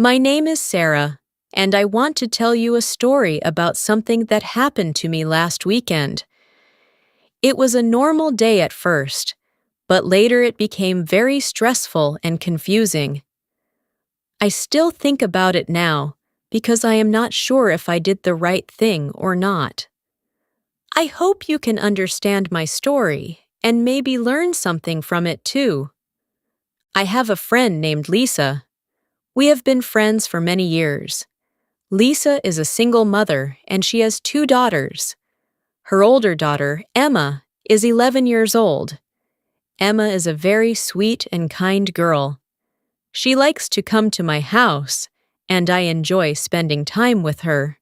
My name is Sarah, and I want to tell you a story about something that happened to me last weekend. It was a normal day at first, but later it became very stressful and confusing. I still think about it now because I am not sure if I did the right thing or not. I hope you can understand my story and maybe learn something from it too. I have a friend named Lisa. We have been friends for many years. Lisa is a single mother and she has 2 daughters. Her older daughter, Emma, is 11 years old. Emma is a very sweet and kind girl. She likes to come to my house, and I enjoy spending time with her.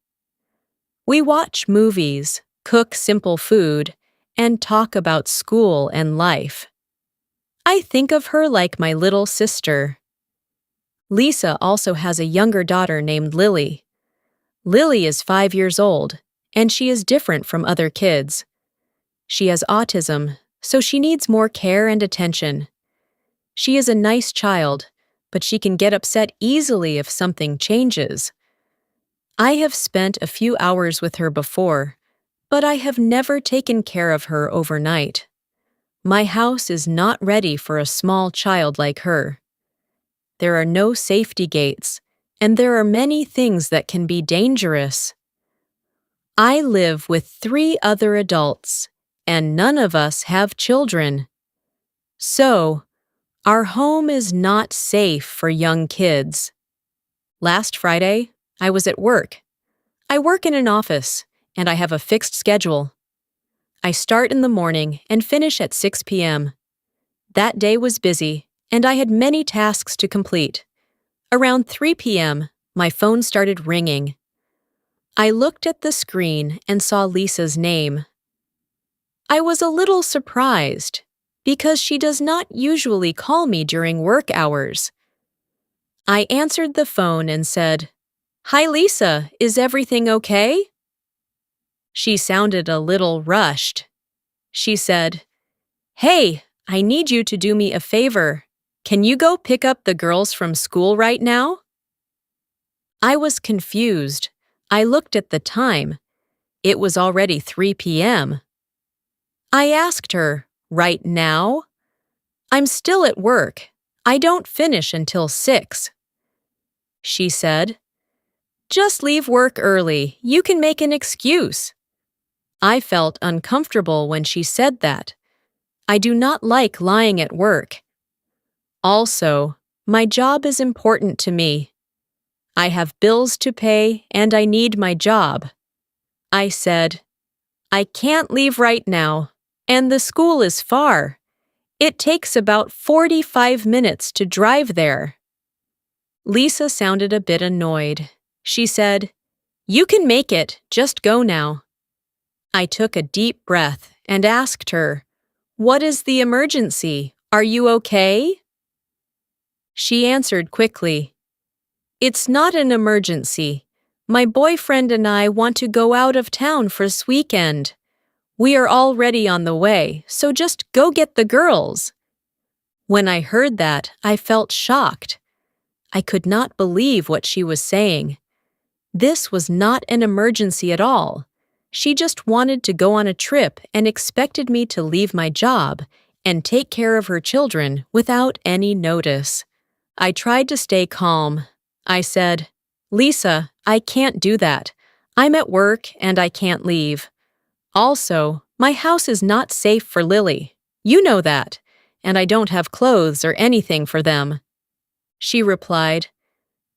We watch movies, cook simple food, and talk about school and life. I think of her like my little sister. Lisa also has a younger daughter named Lily. Lily is 5 years old, and she is different from other kids. She has autism, so she needs more care and attention. She is a nice child, but she can get upset easily if something changes. I have spent a few hours with her before, but I have never taken care of her overnight. My house is not ready for a small child like her. There are no safety gates, and there are many things that can be dangerous. I live with 3 other adults, and none of us have children. So, our home is not safe for young kids. Last Friday, I was at work. I work in an office, and I have a fixed schedule. I start in the morning and finish at 6 p.m. That day was busy, and I had many tasks to complete. Around 3 p.m., my phone started ringing. I looked at the screen and saw Lisa's name. I was a little surprised, because she does not usually call me during work hours. I answered the phone and said, "Hi Lisa, is everything okay?" She sounded a little rushed. She said, "Hey, I need you to do me a favor. Can you go pick up the girls from school right now?" I was confused. I looked at the time. It was already 3 p.m. I asked her, "Right now?" "I'm still at work. I don't finish until 6. She said, "Just leave work early. You can make an excuse." I felt uncomfortable when she said that. I do not like lying at work. Also, my job is important to me. I have bills to pay and I need my job. I said, "I can't leave right now, and the school is far. It takes about 45 minutes to drive there." Lisa sounded a bit annoyed. She said, "You can make it, just go now." I took a deep breath and asked her, "What is the emergency? Are you okay?" She answered quickly, "It's not an emergency. My boyfriend and I want to go out of town for this weekend. We are already on the way, so just go get the girls." When I heard that, I felt shocked. I could not believe what she was saying. This was not an emergency at all. She just wanted to go on a trip and expected me to leave my job and take care of her children without any notice. I tried to stay calm. I said, "Lisa, I can't do that. I'm at work and I can't leave. Also, my house is not safe for Lily. You know that, and I don't have clothes or anything for them." She replied,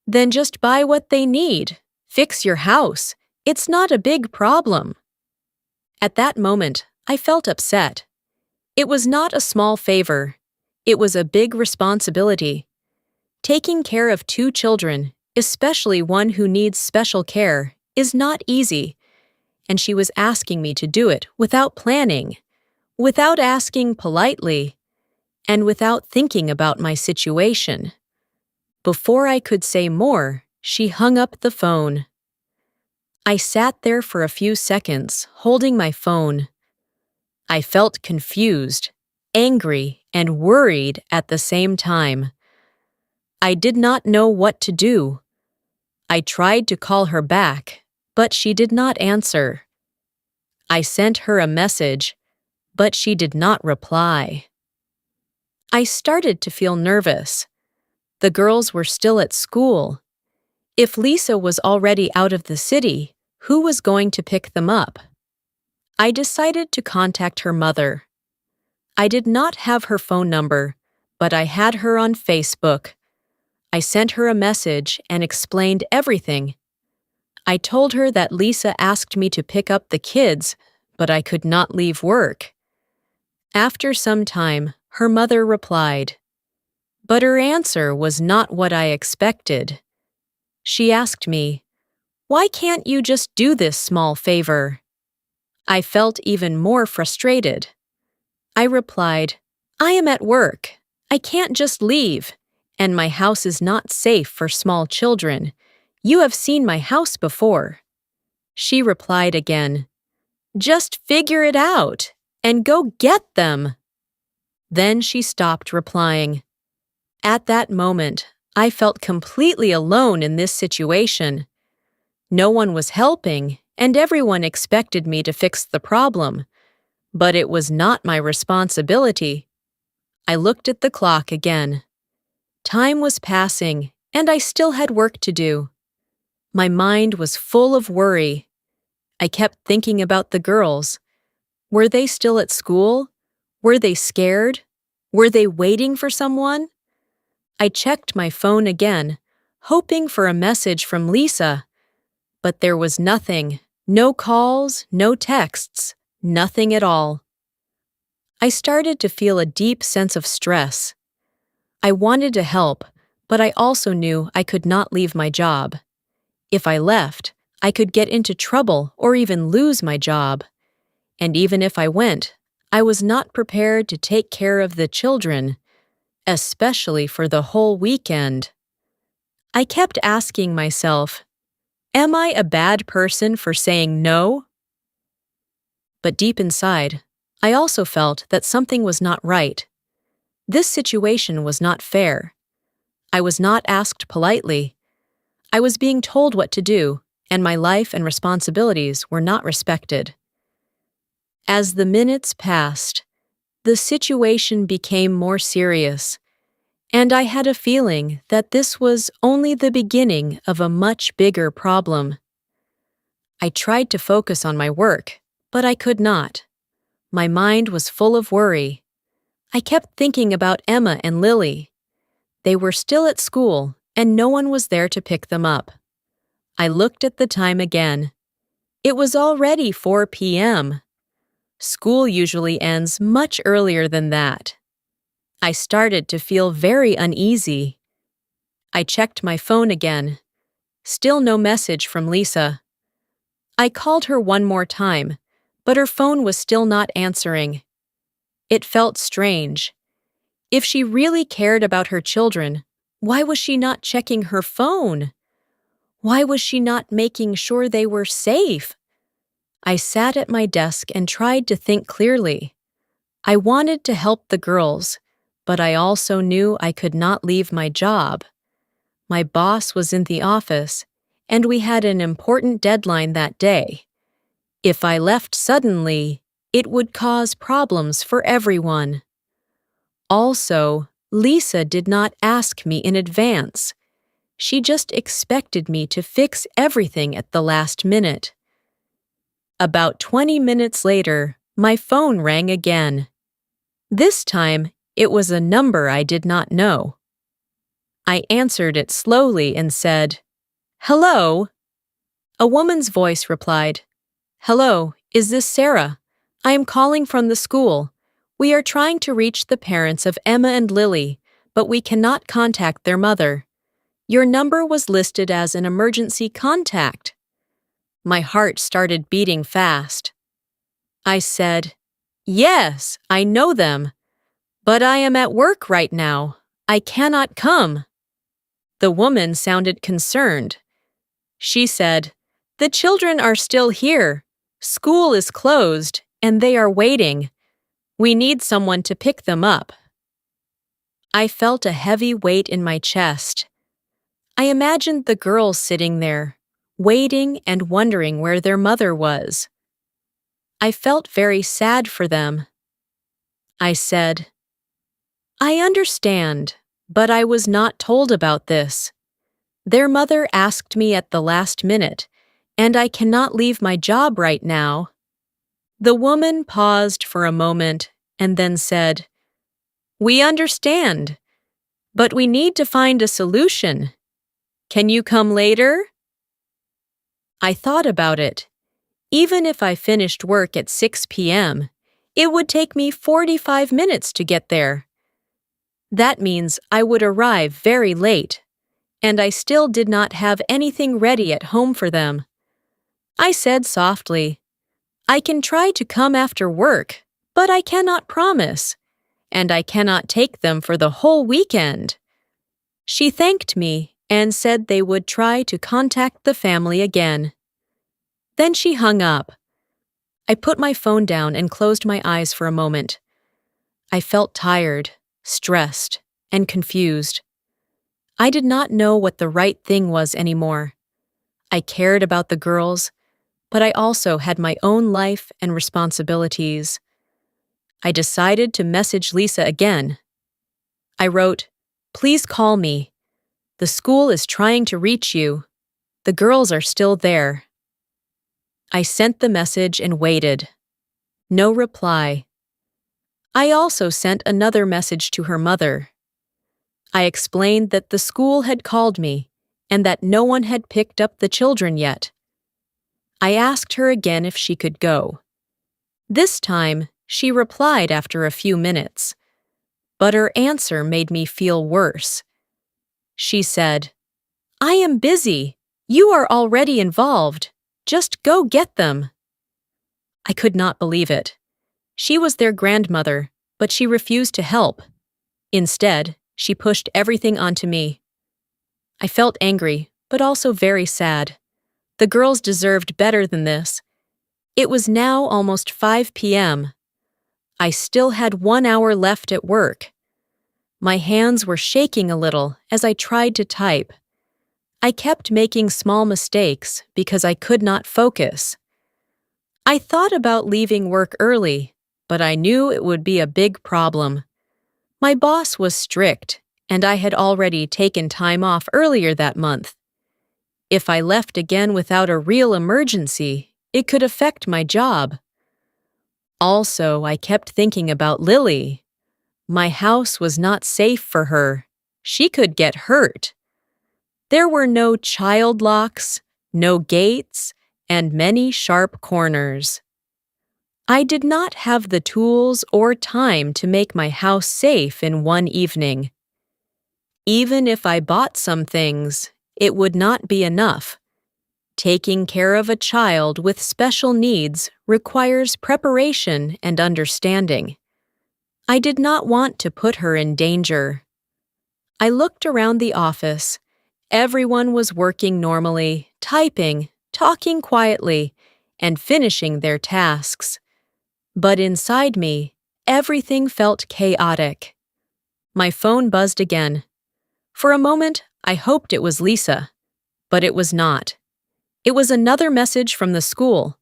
"Then just buy what they need. Fix your house. It's not a big problem." At that moment, I felt upset. It was not a small favor. It was a big responsibility. Taking care of 2 children, especially one who needs special care, is not easy, and she was asking me to do it without planning, without asking politely, and without thinking about my situation. Before I could say more, she hung up the phone. I sat there for a few seconds, holding my phone. I felt confused, angry, and worried at the same time. I did not know what to do. I tried to call her back, but she did not answer. I sent her a message, but she did not reply. I started to feel nervous. The girls were still at school. If Lisa was already out of the city, who was going to pick them up? I decided to contact her mother. I did not have her phone number, but I had her on Facebook. I sent her a message and explained everything. I told her that Lisa asked me to pick up the kids, but I could not leave work. After some time, her mother replied, but her answer was not what I expected. She asked me, "Why can't you just do this small favor?" I felt even more frustrated. I replied, "I am at work. I can't just leave, and my house is not safe for small children. You have seen my house before." She replied again, "Just figure it out and go get them." Then she stopped replying. At that moment, I felt completely alone in this situation. No one was helping, and everyone expected me to fix the problem. But it was not my responsibility. I looked at the clock again. Time was passing, and I still had work to do. My mind was full of worry. I kept thinking about the girls. Were they still at school? Were they scared? Were they waiting for someone? I checked my phone again, hoping for a message from Lisa. But there was nothing. No calls, no texts, nothing at all. I started to feel a deep sense of stress. I wanted to help, but I also knew I could not leave my job. If I left, I could get into trouble or even lose my job. And even if I went, I was not prepared to take care of the children, especially for the whole weekend. I kept asking myself, am I a bad person for saying no? But deep inside, I also felt that something was not right. This situation was not fair. I was not asked politely. I was being told what to do, and my life and responsibilities were not respected. As the minutes passed, the situation became more serious, and I had a feeling that this was only the beginning of a much bigger problem. I tried to focus on my work, but I could not. My mind was full of worry. I kept thinking about Emma and Lily. They were still at school, and no one was there to pick them up. I looked at the time again. It was already 4 p.m. School usually ends much earlier than that. I started to feel very uneasy. I checked my phone again. Still no message from Lisa. I called her one more time, but her phone was still not answering. It felt strange. If she really cared about her children, why was she not checking her phone? Why was she not making sure they were safe? I sat at my desk and tried to think clearly. I wanted to help the girls, but I also knew I could not leave my job. My boss was in the office, and we had an important deadline that day. If I left suddenly, it would cause problems for everyone. Also, Lisa did not ask me in advance. She just expected me to fix everything at the last minute. About 20 minutes later, my phone rang again. This time, it was a number I did not know. I answered it slowly and said, "Hello?" A woman's voice replied, "Hello, is this Sarah? I am calling from the school. We are trying to reach the parents of Emma and Lily, but we cannot contact their mother. Your number was listed as an emergency contact." My heart started beating fast. I said, "Yes, I know them, but I am at work right now. I cannot come." The woman sounded concerned. She said, "The children are still here. School is closed, and they are waiting. We need someone to pick them up." I felt a heavy weight in my chest. I imagined the girls sitting there, waiting and wondering where their mother was. I felt very sad for them. I said, "I understand, but I was not told about this. Their mother asked me at the last minute, and I cannot leave my job right now." The woman paused for a moment and then said, "We understand, but we need to find a solution. Can you come later?" I thought about it. Even if I finished work at 6 p.m., it would take me 45 minutes to get there. That means I would arrive very late, and I still did not have anything ready at home for them. I said softly, "I can try to come after work, but I cannot promise, and I cannot take them for the whole weekend." She thanked me and said they would try to contact the family again. Then she hung up. I put my phone down and closed my eyes for a moment. I felt tired, stressed, and confused. I did not know what the right thing was anymore. I cared about the girls, but I also had my own life and responsibilities. I decided to message Lisa again. I wrote, "Please call me. The school is trying to reach you. The girls are still there." I sent the message and waited. No reply. I also sent another message to her mother. I explained that the school had called me and that no one had picked up the children yet. I asked her again if she could go. This time, she replied after a few minutes, but her answer made me feel worse. She said, "I am busy. You are already involved. Just go get them." I could not believe it. She was their grandmother, but she refused to help. Instead, she pushed everything onto me. I felt angry, but also very sad. The girls deserved better than this. It was now almost 5 p.m. I still had 1 hour left at work. My hands were shaking a little as I tried to type. I kept making small mistakes because I could not focus. I thought about leaving work early, but I knew it would be a big problem. My boss was strict, and I had already taken time off earlier that month. If I left again without a real emergency, it could affect my job. Also, I kept thinking about Lily. My house was not safe for her. She could get hurt. There were no child locks, no gates, and many sharp corners. I did not have the tools or time to make my house safe in one evening. Even if I bought some things, it would not be enough. Taking care of a child with special needs requires preparation and understanding. I did not want to put her in danger. I looked around the office. Everyone was working normally, typing, talking quietly, and finishing their tasks. But inside me, everything felt chaotic. My phone buzzed again. For a moment, I hoped it was Lisa, but it was not. It was another message from the school.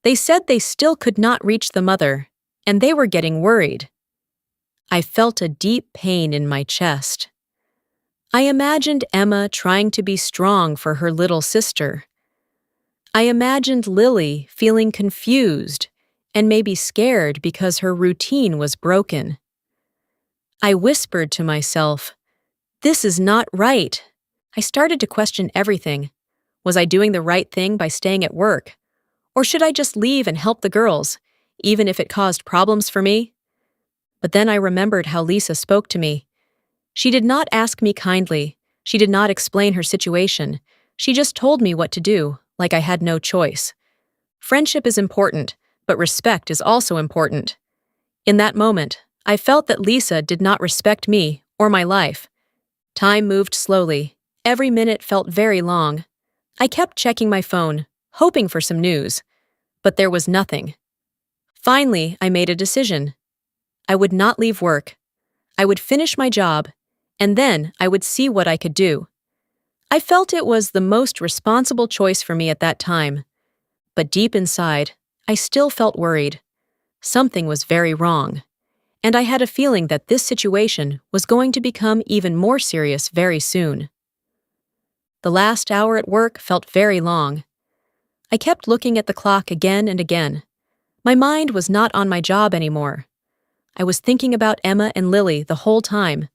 They said they still could not reach the mother, and they were getting worried. I felt a deep pain in my chest. I imagined Emma trying to be strong for her little sister. I imagined Lily feeling confused and maybe scared because her routine was broken. I whispered to myself, "This is not right." I started to question everything. Was I doing the right thing by staying at work? Or should I just leave and help the girls, even if it caused problems for me? But then I remembered how Lisa spoke to me. She did not ask me kindly. She did not explain her situation. She just told me what to do, like I had no choice. Friendship is important, but respect is also important. In that moment, I felt that Lisa did not respect me or my life. Time moved slowly. Every minute felt very long. I kept checking my phone, hoping for some news, but there was nothing. Finally, I made a decision. I would not leave work. I would finish my job, and then I would see what I could do. I felt it was the most responsible choice for me at that time, but deep inside, I still felt worried. Something was very wrong, and I had a feeling that this situation was going to become even more serious very soon. The last hour at work felt very long. I kept looking at the clock again and again. My mind was not on my job anymore. I was thinking about Emma and Lily the whole time.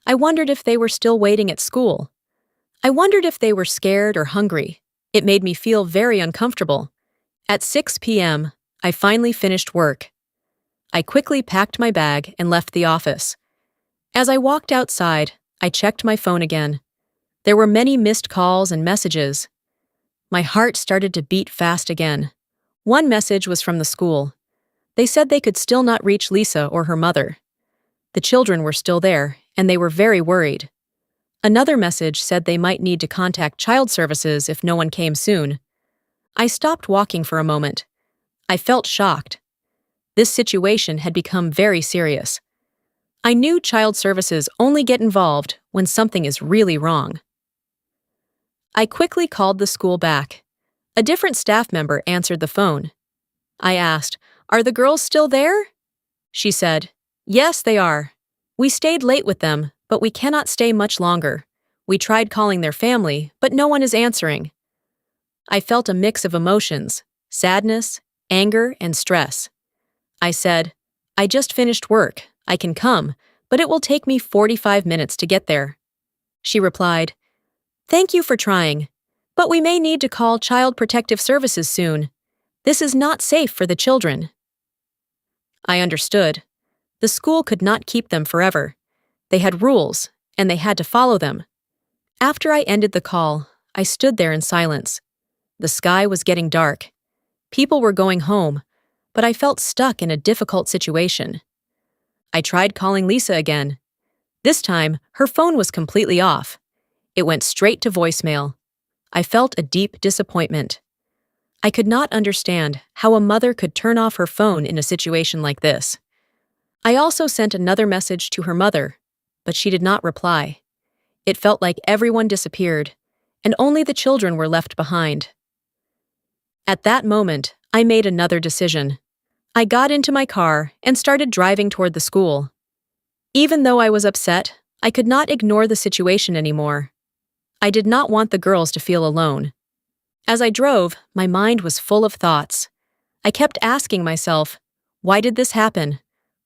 I wondered if they were still waiting at school. I wondered if they were scared or hungry. It made me feel very uncomfortable. At 6 p.m., I finally finished work. I quickly packed my bag and left the office. As I walked outside, I checked my phone again. There were many missed calls and messages. My heart started to beat fast again. One message was from the school. They said they could still not reach Lisa or her mother. The children were still there, and they were very worried. Another message said they might need to contact child services if no one came soon. I stopped walking for a moment. I felt shocked. This situation had become very serious. I knew child services only get involved when something is really wrong. I quickly called the school back. A different staff member answered the phone. I asked, "Are the girls still there?" She said, "Yes, they are. We stayed late with them, but we cannot stay much longer. We tried calling their family, but no one is answering." I felt a mix of emotions, sadness, anger, and stress. I said, "I just finished work. I can come, but it will take me 45 minutes to get there." She replied, "Thank you for trying, but we may need to call Child Protective Services soon. This is not safe for the children." I understood. The school could not keep them forever. They had rules, and they had to follow them. After I ended the call, I stood there in silence. The sky was getting dark. People were going home, but I felt stuck in a difficult situation. I tried calling Lisa again. This time, her phone was completely off. It went straight to voicemail. I felt a deep disappointment. I could not understand how a mother could turn off her phone in a situation like this. I also sent another message to her mother, but she did not reply. It felt like everyone disappeared, and only the children were left behind. At that moment, I made another decision. I got into my car and started driving toward the school. Even though I was upset, I could not ignore the situation anymore. I did not want the girls to feel alone. As I drove, my mind was full of thoughts. I kept asking myself, why did this happen?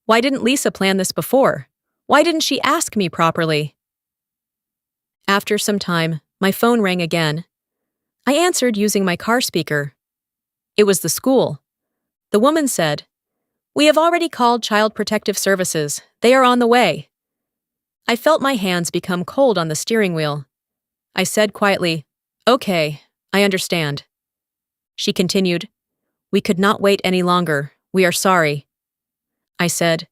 Why didn't Lisa plan this before? Why didn't she ask me properly? After some time, my phone rang again. I answered using my car speaker. It was the school. The woman said, "We have already called Child Protective Services. They are on the way." I felt my hands become cold on the steering wheel. I said quietly, "Okay, I understand." She continued, "We could not wait any longer. We are sorry." I said,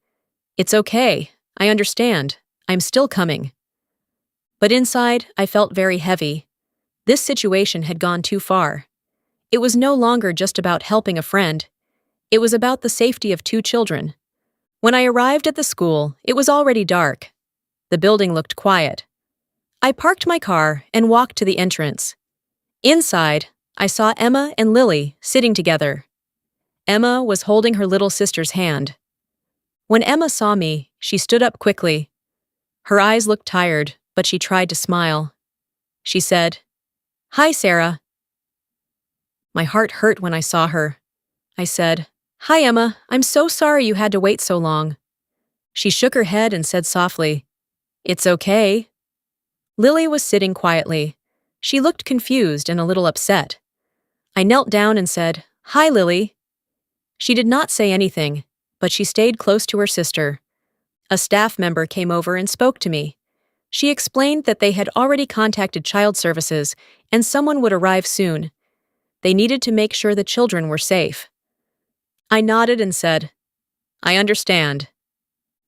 "It's okay. I understand. I'm still coming." But inside, I felt very heavy. This situation had gone too far. It was no longer just about helping a friend. It was about the safety of two children. When I arrived at the school, it was already dark. The building looked quiet. I parked my car and walked to the entrance. Inside, I saw Emma and Lily sitting together. Emma was holding her little sister's hand. When Emma saw me, she stood up quickly. Her eyes looked tired, but she tried to smile. She said, "Hi, Sarah." My heart hurt when I saw her. I said, "Hi, Emma. I'm so sorry you had to wait so long." She shook her head and said softly, "It's okay." Lily was sitting quietly. She looked confused and a little upset. I knelt down and said, "Hi, Lily." She did not say anything, but she stayed close to her sister. A staff member came over and spoke to me. She explained that they had already contacted child services and someone would arrive soon. They needed to make sure the children were safe. I nodded and said, "I understand."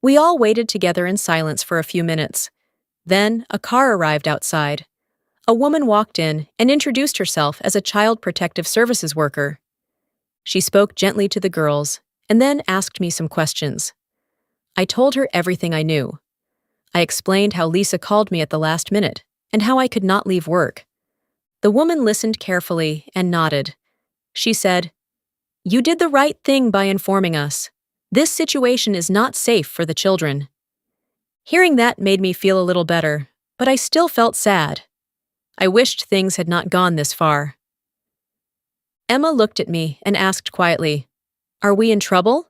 We all waited together in silence for a few minutes. Then a car arrived outside. A woman walked in and introduced herself as a Child Protective Services worker. She spoke gently to the girls and then asked me some questions. I told her everything I knew. I explained how Lisa called me at the last minute. and how I could not leave work. The woman listened carefully and nodded. She said, "You did the right thing by informing us. This situation is not safe for the children." Hearing that made me feel a little better, but I still felt sad. I wished things had not gone this far. Emma looked at me and asked quietly, "Are we in trouble?"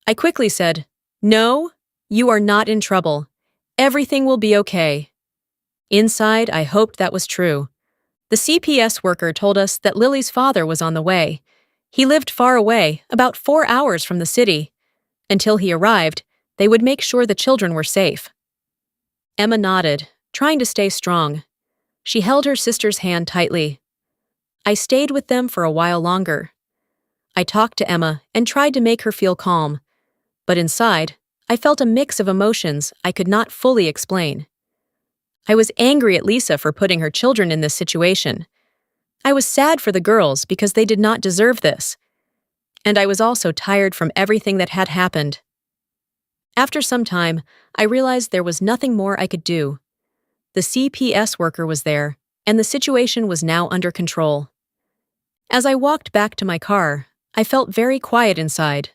I quickly said, "No, you are not in trouble. Everything will be okay." Inside, I hoped that was true. The CPS worker told us that Lily's father was on the way. He lived far away, about 4 hours from the city. Until he arrived, they would make sure the children were safe. Emma nodded, trying to stay strong. She held her sister's hand tightly. I stayed with them for a while longer. I talked to Emma and tried to make her feel calm, but inside, I felt a mix of emotions I could not fully explain. I was angry at Lisa for putting her children in this situation. I was sad for the girls because they did not deserve this. And I was also tired from everything that had happened. After some time, I realized there was nothing more I could do. The CPS worker was there, and the situation was now under control. As I walked back to my car, I felt very quiet inside.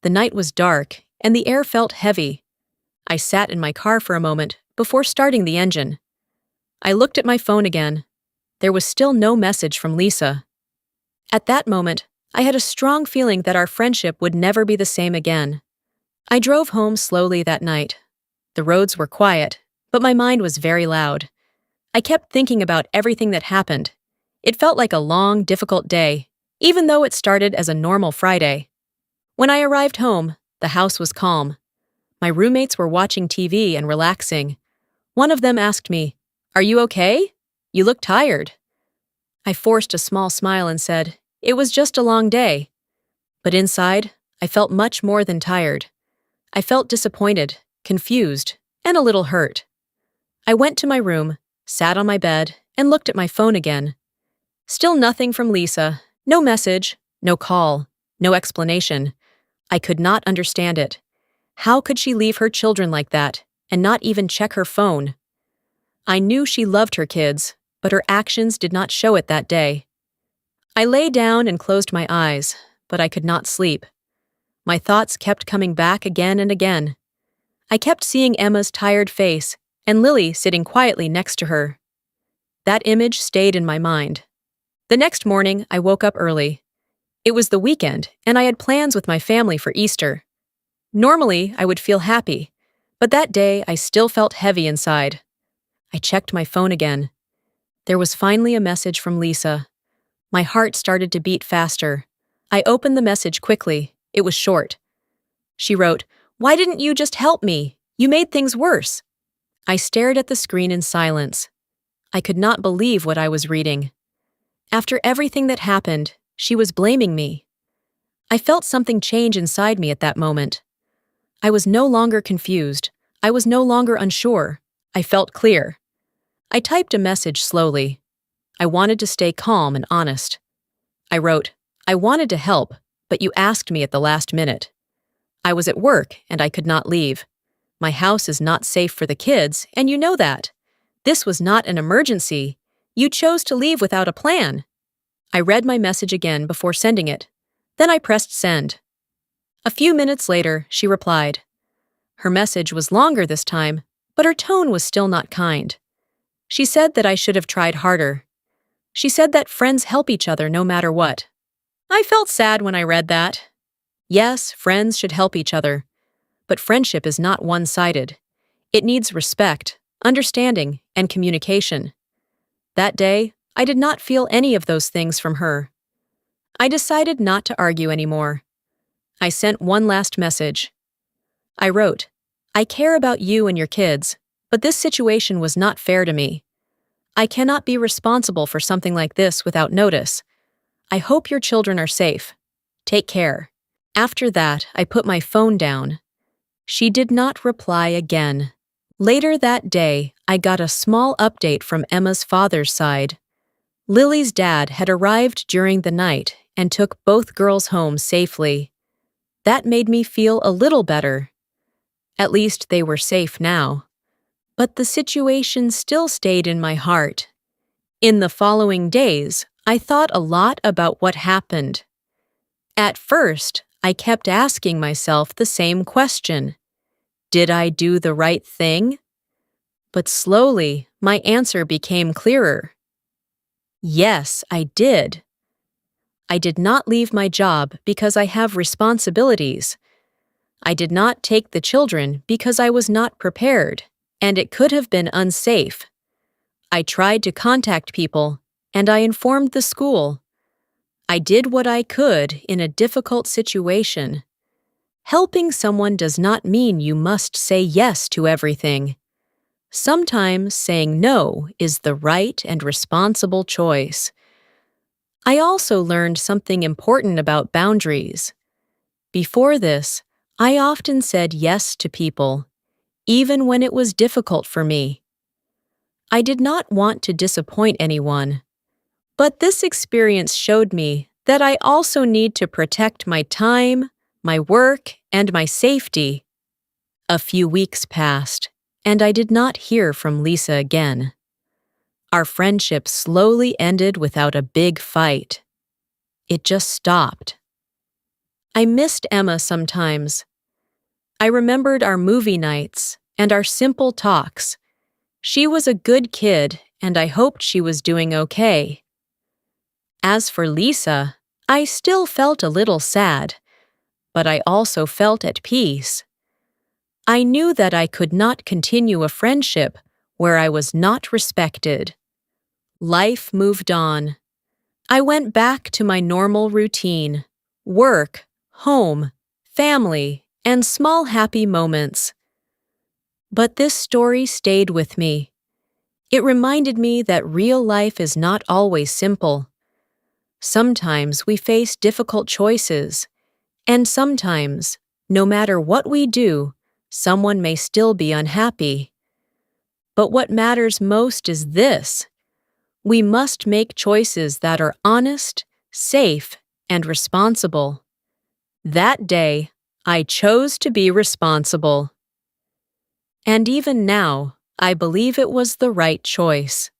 The night was dark, and the air felt heavy. I sat in my car for a moment before starting the engine. I looked at my phone again. There was still no message from Lisa. At that moment, I had a strong feeling that our friendship would never be the same again. I drove home slowly that night. The roads were quiet, but my mind was very loud. I kept thinking about everything that happened. It felt like a long, difficult day, even though it started as a normal Friday. When I arrived home, the house was calm. My roommates were watching TV and relaxing. One of them asked me, "Are you okay? You look tired." I forced a small smile and said, "It was just a long day." But inside, I felt much more than tired. I felt disappointed, confused, and a little hurt. I went to my room, sat on my bed, and looked at my phone again. Still nothing from Lisa, no message, no call, no explanation. I could not understand it. How could she leave her children like that and not even check her phone? I knew she loved her kids, but her actions did not show it that day. I lay down and closed my eyes, but I could not sleep. My thoughts kept coming back again and again. I kept seeing Emma's tired face and Lily sitting quietly next to her. That image stayed in my mind. The next morning, I woke up early. It was the weekend, and I had plans with my family for Easter. Normally, I would feel happy, but that day I still felt heavy inside. I checked my phone again. There was finally a message from Lisa. My heart started to beat faster. I opened the message quickly. It was short. She wrote, "Why didn't you just help me? You made things worse." I stared at the screen in silence. I could not believe what I was reading. After everything that happened, she was blaming me. I felt something change inside me at that moment. I was no longer confused. I was no longer unsure. I felt clear. I typed a message slowly. I wanted to stay calm and honest. I wrote, "I wanted to help, but you asked me at the last minute. I was at work and I could not leave. My house is not safe for the kids, and you know that. This was not an emergency. You chose to leave without a plan." I read my message again before sending it. Then I pressed send. A few minutes later, she replied. Her message was longer this time, but her tone was still not kind. She said that I should have tried harder. She said that friends help each other no matter what. I felt sad when I read that. Yes, friends should help each other. But friendship is not one-sided. It needs respect, understanding, and communication. That day, I did not feel any of those things from her. I decided not to argue anymore. I sent one last message. I wrote, "I care about you and your kids, but this situation was not fair to me. I cannot be responsible for something like this without notice. I hope your children are safe. Take care." After that, I put my phone down. She did not reply again. Later that day, I got a small update from Emma's father's side. Lily's dad had arrived during the night and took both girls home safely. That made me feel a little better. At least they were safe now. But the situation still stayed in my heart. In the following days, I thought a lot about what happened. At first, I kept asking myself the same question. Did I do the right thing? But slowly, my answer became clearer. Yes, I did. I did not leave my job because I have responsibilities. I did not take the children because I was not prepared, and it could have been unsafe. I tried to contact people, and I informed the school. I did what I could in a difficult situation. Helping someone does not mean you must say yes to everything. Sometimes saying no is the right and responsible choice. I also learned something important about boundaries. Before this, I often said yes to people, even when it was difficult for me. I did not want to disappoint anyone, but this experience showed me that I also need to protect my time, my work, and my safety. A few weeks passed, and I did not hear from Lisa again. Our friendship slowly ended without a big fight. It just stopped. I missed Emma sometimes. I remembered our movie nights and our simple talks. She was a good kid, and I hoped she was doing okay. As for Lisa, I still felt a little sad, but I also felt at peace. I knew that I could not continue a friendship where I was not respected. Life moved on. I went back to my normal routine: work, home, family, and small happy moments. But this story stayed with me. It reminded me that real life is not always simple. Sometimes we face difficult choices, and sometimes, no matter what we do, someone may still be unhappy. But what matters most is this: we must make choices that are honest, safe, and responsible. That day, I chose to be responsible. And even now, I believe it was the right choice.